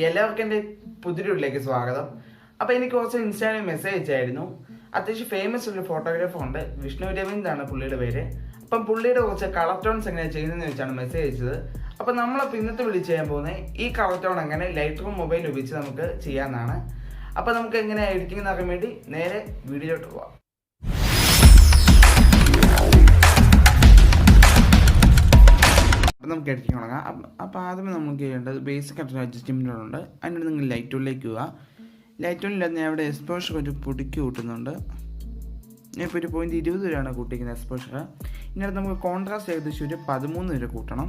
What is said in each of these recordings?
എല്ലാവർക്കും എൻ്റെ പുതിയ വീട്ടിലേക്ക് സ്വാഗതം. അപ്പോൾ എനിക്ക് കുറച്ച് ഇൻസ്റ്റാഗ്രാമിൽ മെസ്സേജ് അയച്ചായിരുന്നു. അത്യാവശ്യം ഫേമസ് ഒരു ഫോട്ടോഗ്രാഫർ ഉണ്ട്, വിഷ്ണു എന്നാണ് പുള്ളിയുടെ പേര്. അപ്പം പുള്ളിയുടെ കുറച്ച് കളർ ടോൺസ് എങ്ങനെ ചെയ്യുന്നതെന്ന് വെച്ചാണ് മെസ്സേജ് അയച്ചത്. അപ്പം നമ്മളപ്പോൾ ഇന്നത്തെ വിളിച്ച് ചെയ്യാൻ പോകുന്നത് ഈ കളർ ടോൺ എങ്ങനെ ലൈറ്റ്റൂം മൊബൈൽ ഉപയോഗിച്ച് നമുക്ക് ചെയ്യാമെന്നാണ്. അപ്പോൾ നമുക്ക് എങ്ങനെ എഡിറ്റിംഗ് എന്നറിയാൻ വേണ്ടി നേരെ വീഡിയോയിലോട്ട് പോവാം. അപ്പോൾ നമുക്ക് എഡിറ്റിംഗ് തുടങ്ങാം. അപ്പോൾ ആദ്യമേ നമുക്ക് ചെയ്യേണ്ടത് ബേസിക് ആയിട്ടൊരു അഡ്ജസ്റ്റ്മെൻറ്റുകളുണ്ട്. അതിനോട് നിങ്ങൾ ലൈറ്റ് ടൂളിലേക്ക് പോവുക. ലൈറ്റ് ടൂളിൽ ഞാൻ ഇവിടെ എക്സ്പോഷർ ഒരു പൊടിക്ക് കൂട്ടുന്നുണ്ട്. ഞാനിപ്പോൾ ഒരു 0.20 വരെയാണ് കൂട്ടിയിരിക്കുന്നത് എക്സ്പോഷർ. ഇതിനകത്ത് നമുക്ക് കോൺട്രാസ്റ്റ് ഏകദേശം ഒരു 13 വരെ കൂട്ടണം.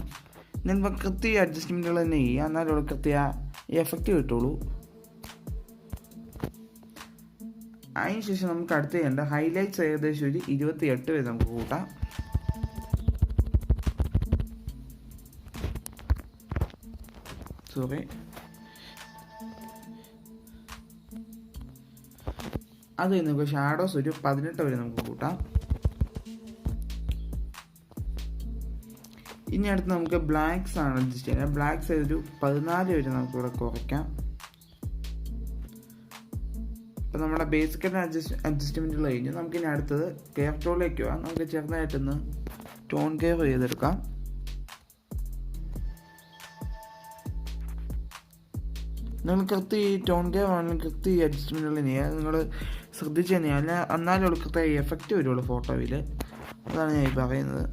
നിങ്ങൾ കൃത്യ അഡ്ജസ്റ്റ്മെൻറ്റുകൾ തന്നെ ചെയ്യുക, എന്നാലും കൃത്യ എഫക്റ്റ് കിട്ടുള്ളൂ. അതിനുശേഷം നമുക്ക് അടുത്ത് ചെയ്യേണ്ട ഹൈലൈറ്റ്സ് ഏകദേശം ഒരു 28 വരെ നമുക്ക് കൂട്ടാം. അത് നമുക്ക് ഷാഡോസ് ഒരു 18 വരെ നമുക്ക് കൂട്ടാം. ഇനി അടുത്ത് നമുക്ക് ബ്ലാക്ക്സ് ആണ് അഡ്ജസ്റ്റ് ചെയ്യുന്നത്. ബ്ലാക്ക്സ് ഒരു 14 വരെ നമുക്ക് ഇവിടെ കുറയ്ക്കാം. ഇപ്പം നമ്മുടെ ബേസിക് അഡ്ജസ്റ്റ്മെൻറ്റുകൾ കഴിഞ്ഞ് നമുക്കിനി അടുത്തത് കെയർ ടൂളിലേക്ക് പോകാം. നമുക്ക് ചെറുതായിട്ടൊന്ന് ടോൺ കെയർ ചെയ്തെടുക്കാം. നിങ്ങൾ കൃത്യ ഈ ടോൺ കെയർ ആണെങ്കിലും കൃത്യ ഈ അഡ്ജസ്റ്റ്മെൻറ്റുകൾ ചെയ്യുക. നിങ്ങൾ ശ്രദ്ധിച്ച് തന്നെയാണ്, അല്ല എന്നാലും കൃത്യ എഫക്റ്റ് വരുള്ളൂ ഫോട്ടോയിൽ. അതാണ് ഞാൻ ഈ പറയുന്നത്.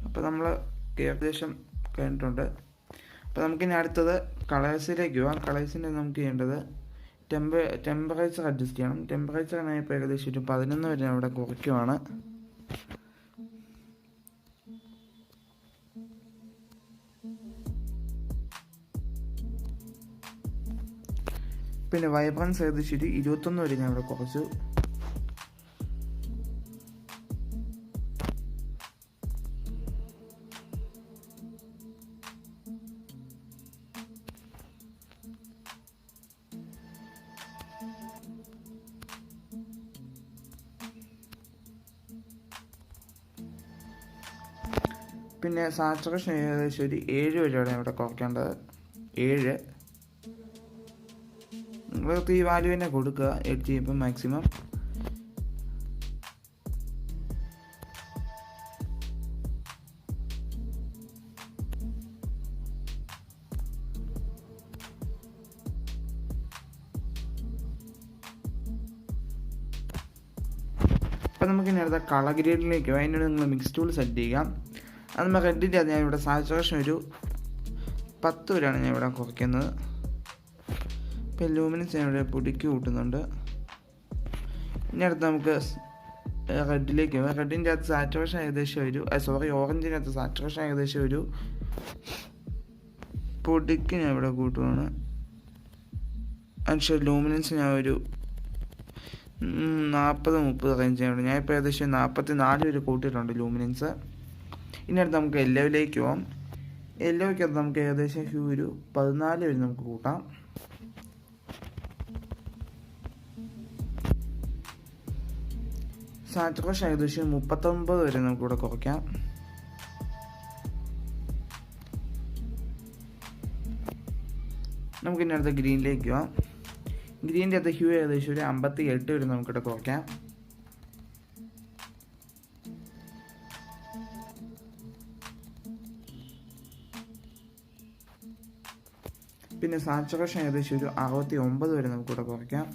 അപ്പോൾ നമ്മൾ ഏകദേശം കഴിഞ്ഞിട്ടുണ്ട്. അപ്പോൾ നമുക്കിനി അടുത്തത് കളേഴ്സിലേക്ക് പോകാം. കളേഴ്സിൻ്റെ നമുക്ക് ചെയ്യേണ്ടത് ടെമ്പറേച്ചർ അഡ്ജസ്റ്റ് ചെയ്യണം. ടെമ്പറേച്ചർ ഞാൻ ഇപ്പോൾ ഏകദേശം ഒരു 11 വരെ അവിടെ കുറയ്ക്കുവാണ്. പിന്നെ വൈബ്രൻസ് ഏകദേശം ഒരു 21 വരെ ഞാൻ അവിടെ കുറച്ചു. പിന്നെ സാച്ചുറേഷൻ ഏകദേശം ഒരു 7 വരെയാണ് ഇവിടെ കുറയ്ക്കേണ്ടത്. 7 നിങ്ങൾക്ക് ഈ വാല്യൂ തന്നെ കൊടുക്കുക എഡിറ്റ് ചെയ്യുമ്പോൾ മാക്സിമം. അപ്പം നമുക്കിനി അടുത്ത കളർ ഗ്രേഡിലേക്ക് പോകാം. അതിനോട് നിങ്ങൾ മിക്സ് ടൂൾ സെറ്റ് ചെയ്യാം. അത് നമ്മൾ റെഡിൻ്റെ അത് ഞാൻ ഇവിടെ സാച്ചുറേഷൻ ഒരു 10 വരെയാണ് ഞാൻ ഇവിടെ കുറയ്ക്കുന്നത്. ഇപ്പം ലൂമിനൻസ് ഞാൻ ഇവിടെ പൊടിക്ക് കൂട്ടുന്നുണ്ട്. ഇനി അടുത്ത് നമുക്ക് റെഡിലേക്ക് പോകാം. റെഡിൻ്റെ അകത്ത് സാച്ചുറേഷൻ ഏകദേശം ഒരു ഓറഞ്ചിൻ്റെ അകത്ത് സാച്ചുറേഷൻ ഏകദേശം ഒരു പൊടിക്ക് ഞാൻ ഇവിടെ കൂട്ടുകയാണ്. അതിനുശേഷം ലൂമിനൻസ് ഞാൻ ഒരു 40-30 റേഞ്ച് ഞാൻ ഇപ്പോൾ ഏകദേശം 44 വരെ കൂട്ടിയിട്ടുണ്ട് ലൂമിനൻസ്. ഇനി അടുത്ത് നമുക്ക് യെല്ലോയിലേക്ക് പോകാം. യെല്ലോയ്ക്കകത്ത് നമുക്ക് ഏകദേശം ഒരു 14 വരെ നമുക്ക് കൂട്ടാം. സാച്ചുറേഷൻ ഏകദേശം 39 വരെ നമുക്കിവിടെ കുറയ്ക്കാം. നമുക്കിനി അടുത്ത ഗ്രീനിലേക്ക് പോകാം. ഗ്രീനിൻ്റെ അകത്ത് ഹ്യൂ ഏകദേശം ഒരു 58 വരെ നമുക്കിവിടെ കുറയ്ക്കാം. പിന്നെ സാച്ചുറേഷൻ ഏകദേശം ഒരു 69 വരെ നമുക്കിവിടെ കുറയ്ക്കാം.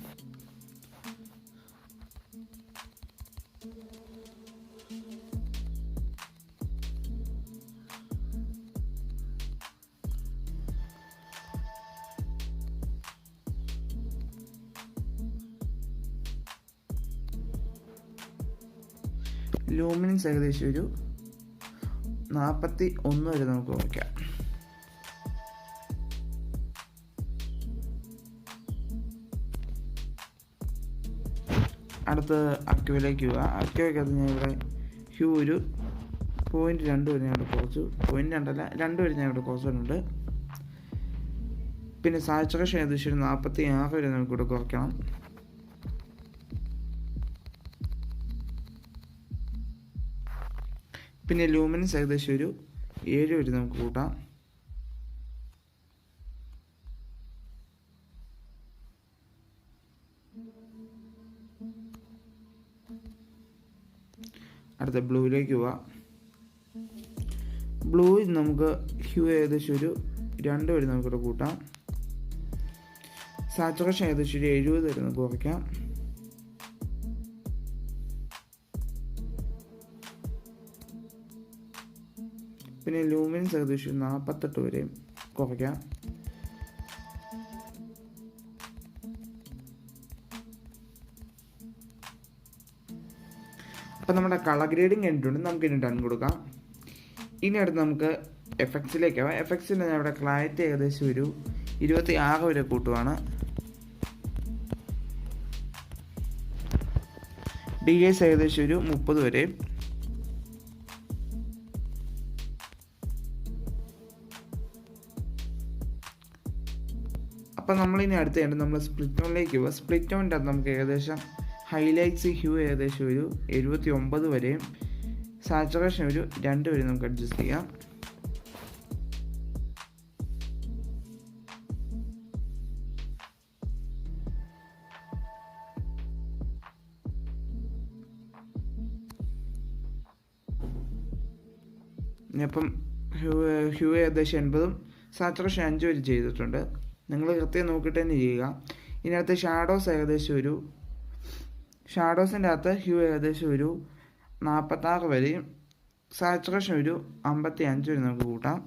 ലൂമിനൻസ് ഏകദേശം ഒരു 41 വരെ നമുക്ക് കുറയ്ക്കാം. അടുത്ത് അക്വയിലേക്ക് പോവുക. അക്വയ്ക്കകത്ത് ഞാൻ ഇവിടെ ഹ്യൂ ഒരു 0.2 വരെ ഞാൻ ഇവിടെ കുറച്ചു. 0.2 അല്ല 2 വരെ ഞാൻ ഇവിടെ കുറച്ചിട്ടുണ്ട്. പിന്നെ സാച്ചുറേഷൻ ഏകദേശം ഒരു 46 വരെ നമുക്കിവിടെ കുറയ്ക്കണം. പിന്നെ ലൂമിനൻസ് ഏകദേശം ഒരു 7 വരെ നമുക്ക് കൂട്ടാം. അടുത്ത ബ്ലൂയിലേക്ക് പോവാം. ബ്ലൂയിൽ നമുക്ക് ഹ്യൂ ഏകദേശം ഒരു 2 വരെ നമുക്കിവിടെ കൂട്ടാം. സാച്ചുറേഷൻ ഏകദേശം ഒരു 70 വരെ നമുക്ക് കുറയ്ക്കാം. പിന്നെ ലൂമിനൻസ് ഏകദേശം 48 വരെയും കുറയ്ക്കാം. അപ്പം നമ്മുടെ കളർ ഗ്രേഡിങ് കഴിഞ്ഞിട്ടുണ്ട്. നമുക്ക് ഇനി ഡൺ കൊടുക്കാം. ഇനി അടുത്ത് നമുക്ക് എഫക്ട്സിലേക്ക് ആവാം. എഫക്ട്സിൽ ഞാൻ ഇവിടെ ക്ലാരിറ്റി ഏകദേശം ഒരു 26 വരെ കൂട്ടുവാണ്. DS ഏകദേശം ഒരു 30 വരെ. അപ്പം നമ്മളിനി അടുത്ത് ചെയ്യേണ്ടത് നമ്മൾ സ്പ്ലിറ്റ് ഓണിലേക്ക് പോവുക. സ്പ്ലിറ്റ് ഓണിൻ്റെ അത് നമുക്ക് ഏകദേശം ഹൈലൈറ്റ്സ് ഹ്യൂ ഏകദേശം ഒരു 79 വരെയും സാച്ചുറേഷൻ ഒരു 2 വരെ നമുക്ക് അഡ്ജസ്റ്റ് ചെയ്യാം. ഇനിയിപ്പം ഹ്യൂ ഏകദേശം 80ഉം സാച്ചുറേഷൻ 5 വരെ ചെയ്തിട്ടുണ്ട്. നിങ്ങൾ കൃത്യം നോക്കിയിട്ട് തന്നെ ചെയ്യുക. ഇതിനകത്ത് ഷാഡോസ് ഏകദേശം ഒരു ഷാഡോസിൻ്റെ അകത്ത് ഹ്യൂ ഏകദേശം ഒരു 46 വരെയും സാച്ചുറേഷൻ ഒരു 55 വരെ നമുക്ക് കൂട്ടാം.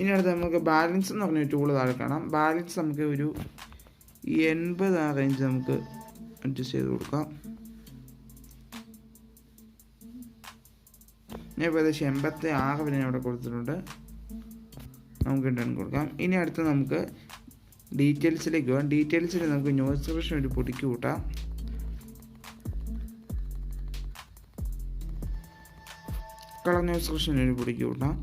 ഇനി അടുത്ത് നമുക്ക് ബാലൻസ് എന്ന് പറഞ്ഞ ടൂള് താഴെ കാണാം. ബാലൻസ് നമുക്ക് ഒരു 80 ആ റേഞ്ച് നമുക്ക് അഡ്ജസ്റ്റ് ചെയ്ത് കൊടുക്കാം. ഞാൻ ഏകദേശം 86 വരെ അവിടെ കൊടുത്തിട്ടുണ്ട്. നമുക്ക് ഡൺ കൊടുക്കാം. ഇനി അടുത്ത് നമുക്ക് ഡീറ്റെയിൽസിലേക്ക് പോകാം. ഡീറ്റെയിൽസിൽ നമുക്ക് നോയ്സ് സബ്ട്രാക്ഷൻ ഒരു പൊടിക്ക് കൂട്ടാം. കളർ നോയ്സ് സബ്ട്രാക്ഷൻ ഒരു പൊടിക്ക് കൂട്ടാം.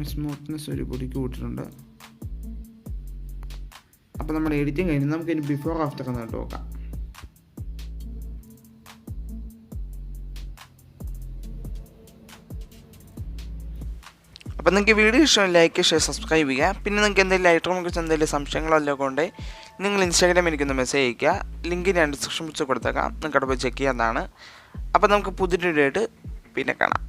സ്മൂത്ത്നെസ് ഒരു പൊടിക്ക് കൂട്ടിയിട്ടുണ്ട്. അപ്പോൾ നമ്മുടെ എഡിറ്റിംഗ് കഴിഞ്ഞ് നമുക്ക് ഇനി ബിഫോർ ആഫ്റ്റർ എന്നിട്ട് നോക്കാം. അപ്പോൾ നിങ്ങൾക്ക് വീഡിയോ ഇഷ്ടം ലൈക്ക് ഷെയർ സബ്സ്ക്രൈബ് ചെയ്യുക. പിന്നെ നിങ്ങൾക്ക് എന്തെങ്കിലും ലൈറ്റ്റൂമിനെ കുറിച്ച് എന്തെങ്കിലും സംശയങ്ങളോ എല്ലാം കൊണ്ട് നിങ്ങൾ ഇൻസ്റ്റാഗ്രാമിൽ എനിക്കൊന്ന് മെസ്സേജ് അയയ്ക്കുക. ലിങ്ക് ഞാൻ ഡിസ്ക്രിപ്ഷൻ ബോക്സിൽ കൊടുത്തേക്കാം. നിങ്ങൾക്ക് അവിടെ പോയി ചെക്ക് ചെയ്യാവുന്നതാണ്. അപ്പോൾ നമുക്ക് പുതിയ വീഡിയോ ആയിട്ട് പിന്നെ കാണാം.